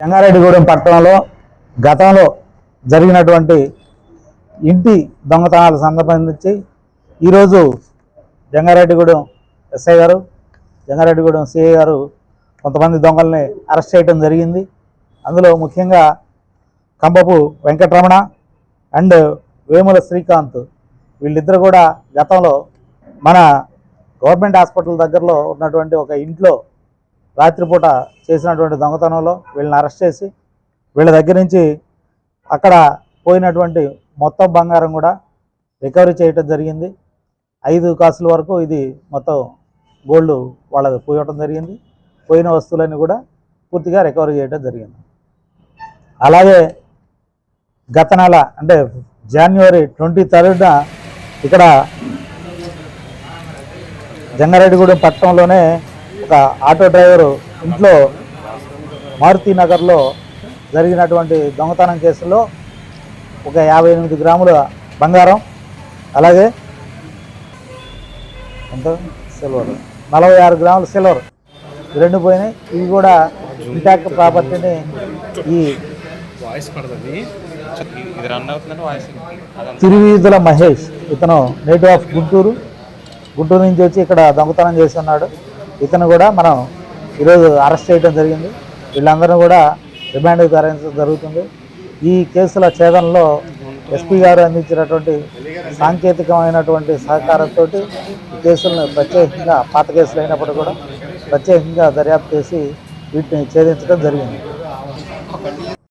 జంగారెడ్డిగూడెం పట్టణంలో గతంలో జరిగినటువంటి ఇంటి దొంగతనాలకు సంబంధించి ఈరోజు జంగారెడ్డిగూడెం ఎస్ఐ గారు, జంగారెడ్డిగూడెం సిఐ గారు కొంతమంది దొంగల్ని అరెస్ట్ చేయడం జరిగింది. అందులో ముఖ్యంగా కంబపు వెంకటరమణ అండ్ వేముల శ్రీకాంత్ వీళ్ళిద్దరు కూడా గతంలో మన గవర్నమెంట్ హాస్పిటల్ దగ్గరలో ఉన్నటువంటి ఒక ఇంట్లో రాత్రిపూట చేసినటువంటి దొంగతనంలో వీళ్ళని అరెస్ట్ చేసి వీళ్ళ దగ్గర నుంచి అక్కడ పోయినటువంటి మొత్తం బంగారం కూడా రికవరీ చేయడం జరిగింది. 5 కాసుల వరకు ఇది మొత్తం గోల్డ్ వాళ్ళది పోయటం జరిగింది. పోయిన వస్తువులన్నీ కూడా పూర్తిగా రికవరీ చేయడం జరిగింది. అలాగే గత నెల అంటే జనవరి 23న ఇక్కడ జంగారెడ్డిగూడెం పట్టణంలోనే ఒక ఆటో డ్రైవరు ఇంట్లో మారుతి నగర్లో జరిగినటువంటి దొంగతనం కేసులో ఒక 58 గ్రాముల బంగారం, అలాగే ఎంత సిల్వర్ 46 గ్రాముల సిల్వర్ రెండు పోయినాయి. ఇవి కూడా ఇంటాక్ట్ ప్రాపర్టీని ఈ తిరువీధుల మహేష్, ఇతను నేటివ్ ఆఫ్ గుంటూరు నుంచి వచ్చి ఇక్కడ దొంగతనం చేసి ఉన్నాడు. ఇతను కూడా మనం ఈరోజు అరెస్ట్ చేయడం జరిగింది. వీళ్ళందరూ కూడా రిమాండ్కి తరలించడం జరుగుతుంది. ఈ కేసుల ఛేదనలో ఎస్పీ గారు అందించినటువంటి సాంకేతికమైనటువంటి సహకారంతో ఈ కేసులను ప్రత్యేకంగా పాత కేసులు అయినప్పుడు కూడా ప్రత్యేకంగా దర్యాప్తు చేసి వీటిని ఛేదించడం జరిగింది.